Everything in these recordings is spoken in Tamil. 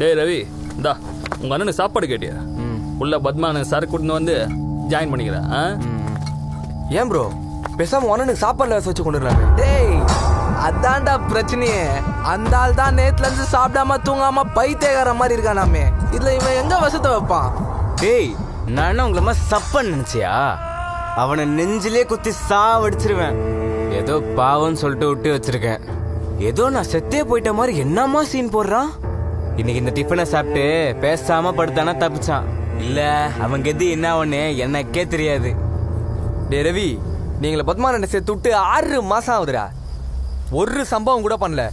டேய் ரவி, இந்தா உங்கள் அண்ணனுக்கு சாப்பாடு கேட்டியா? உள்ள பத்மான சார் கூட்டின்னு வந்து ஜாயின் பண்ணிக்கிறேன். ஏன் ப்ரோ பேசாம அண்ணனுக்கு சாப்பாடுல வச்சு கொண்டுறாங்க? டேய் அதான்டா பிரச்சனையே. அந்த ஆள் தான் நேத்துல இருந்து சாப்பிடாம தூங்காம பைத்தியக்கார மாதிரி இருக்கானாமே. இதுல இவன் எங்க வசத்தை வைப்பான்? டேய் நான் உங்களை சப்பன் நினைச்சியா? அவனை நெஞ்சிலே குத்தி சாவடிச்சிருவேன். ஏதோ பாவம்னு சொல்லிட்டு விட்டு வச்சிருக்கேன். ஏதோ நான் செத்தே போயிட்ட மாதிரி என்னமா சீன் போடுறான். இன்னைக்கு இந்த டிஃபனை சாப்பிட்டு பேசாம படுத்தானா தப்பிச்சான். இல்ல அவன் கெதி என்ன ஒண்ணு எனக்கே தெரியாது. டே ரவி, நீங்களை பத்மான சேர்த்து விட்டு 6 மாசம் ஆகுதுடா. ஒரு சம்பவம் கூட பண்ணல.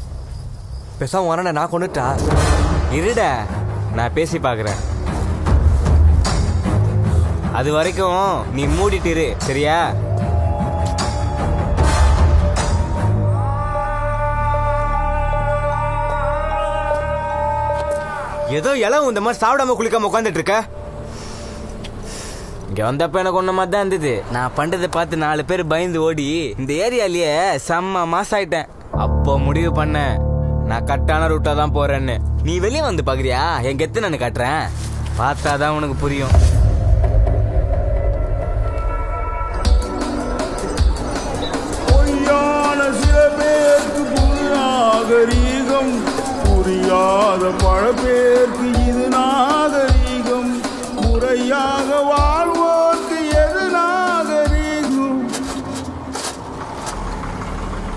பேசாம வரேன் நான் கொண்டுட்டா. இருடா நான் பேசி பாக்குறேன். அது வரைக்கும் நீ மூடிட்டு இரு, சரியா? ஏதோ இளவு இந்த மாதிரி சாப்பிடாம குளிக்காம உட்காந்துட்டு இருக்க. இங்க வந்தப்ப எனக்கு ஒன்ன மாதிரி தான் இருந்தது. நான் பண்றதை பார்த்து 4 பேர் பயந்து ஓடி இந்த ஏரியாலயே செம்ம மாசம் ஆயிட்டேன். அப்போ முடிவு பண்ண நான் கட்டான ரூட்டா தான் போறேன்னு. நீ வெளியே வந்து பாக்குறியா? என் கெத்து நான் காட்டுறேன், பார்த்தாதான் உனக்கு புரியும். சில பேருக்கு புரியாகரீகம், புரியாத பல பேருக்கு இது நாகரீகம், முறையாக வாழ்வோர்க்கு எது நாகரீகம்.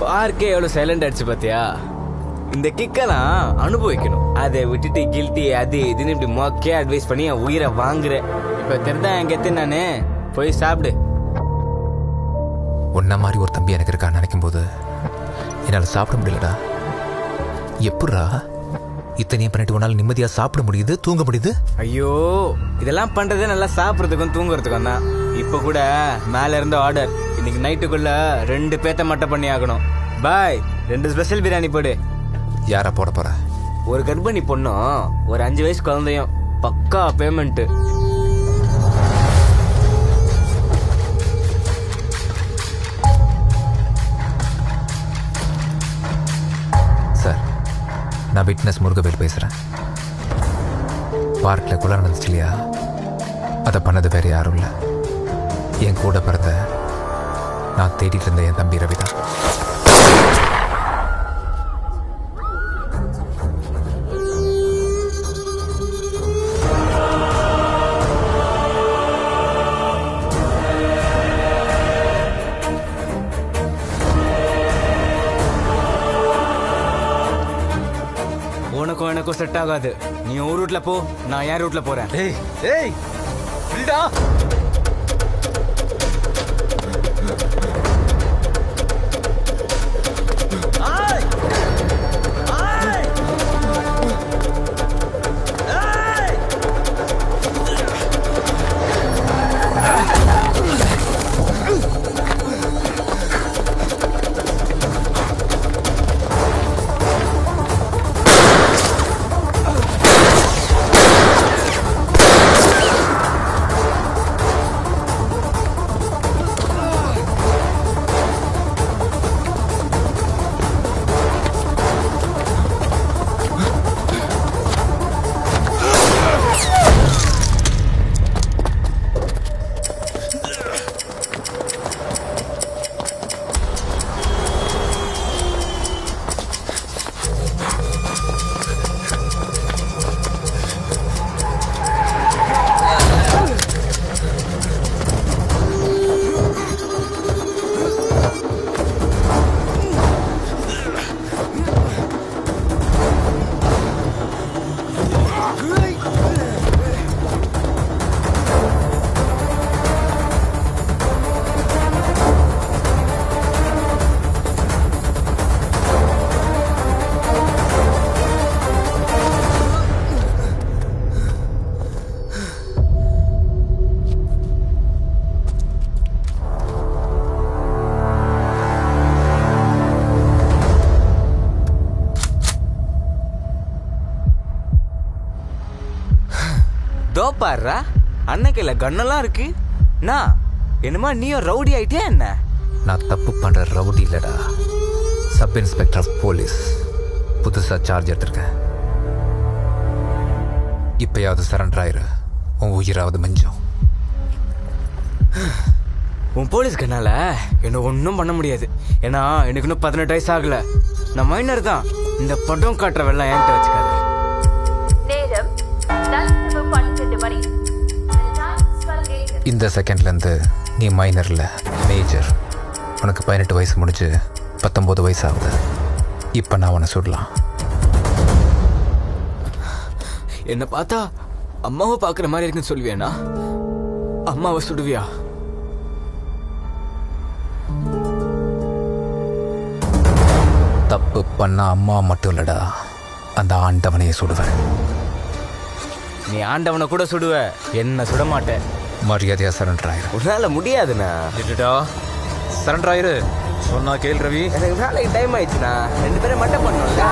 பார்க்கே எவ்வளவு சைலண்ட் ஆயிடுச்சு பாத்தியா? இந்த கிக்கெல்லாம் அனுபவிக்கணும். அதை விட்டுட்டு கில்ட்டி அது இதுன்னு இப்படி மொக்கே அட்வைஸ் பண்ணி என் உயிரை வாங்குறேன். இப்ப தெரிந்தா என் கெத்து நானு. போய் சாப்பிடு. உன்ன மாதிரி ஒரு தம்பி எனக்கு இருக்கான்னு நினைக்கும் போது என்னால் சாப்பிட முடியலடா. எப்படா இத்தனையும் பண்ணிட்டு உன்னால நிம்மதியா சாப்பிட முடியுது, தூங்க முடியுது? ஐயோ, இதெல்லாம் பண்றதே நல்லா சாப்பிட்றதுக்கும் தூங்குறதுக்கும் தான். இப்ப கூட மேல இருந்த ஆர்டர். இன்னைக்கு நைட்டுக்குள்ள 2 பேத்த மட்டும் பண்ணி ஆகணும். பாய், 2 ஸ்பெஷல் பிரியாணி போடு. யாரா போட போற? ஒரு கர்ப்பிணி பொண்ணும் ஒரு 5 வயசு குழந்தையும். பக்கா பேமெண்ட். சார், நான் விட்னஸ் முருகவேல் பேசுறேன். பார்க்ல கொலை நடந்துச்சு இல்லையா? அதை பண்ணது வேற யாரும் இல்லை, என் கூட பிறந்த நான் தேடிட்டு இருந்த என் தம்பி ரவிதான். உனக்கும் எனக்கும் செட் ஆகாது. நீ ஒரு ரூட்ல போ, நான் என் ரூட்ல போறேன். ஏய் ஏய் இல்லடா. தோப்பாடுறா, அன்னைக்கு கண்ணெல்லாம் இருக்கு. நான் என்னமா நீயும் ரவுடி ஆயிட்டியா என்ன? நான் தப்பு பண்ற ரவுடி இல்லடா, சப் இன்ஸ்பெக்டர் ஆஃப் போலீஸ். புதுசா சார்ஜ் எடுத்திருக்கேன். இப்பயாவது சரண்டர் ஆயிரு, உன் உயிராவது மிஞ்சும். உன் போலீஸ் கண்ணால என்ன ஒன்றும் பண்ண முடியாது. ஏன்னா எனக்கு இன்னும் 18 வயசு ஆகல. நான் மைனர் தான். இந்த படம் காட்டுற வெள்ளம் என்கிட்ட வச்சுக்காத. நேரம் நள்ளிரவு 12 மணி. இந்த செகண்ட்லேருந்து நீ மைனர் இல்லை, மேஜர். உனக்கு 18 வயசு முடிஞ்சு 19 வயசு ஆகுது. இப்போ நான் உன்னை சுடலாம். என்னை பார்த்தா அம்மாவை பார்க்குற மாதிரி இருக்குன்னு சொல்லுவியாண்ணா? அம்மாவை சுடுவியா? தப்பு பண்ண அம்மா மட்டும் இல்லடா, அந்த ஆண்டவனையே சுடுவேன். நீ ஆண்டவனை கூட சுடுவ, என்ன சுட மாட்டேன். மரியாதையாக சரண்டர் ஆயிரு. உன்னால முடியாதுண்ணா. சரண்டர் ஆயிரு சொன்னா கேள் ரவி. எனக்கு வேலைக்கு டைம் ஆயிடுச்சுண்ணா. 2 பேரும் மட்டும் பண்ணோம்ல.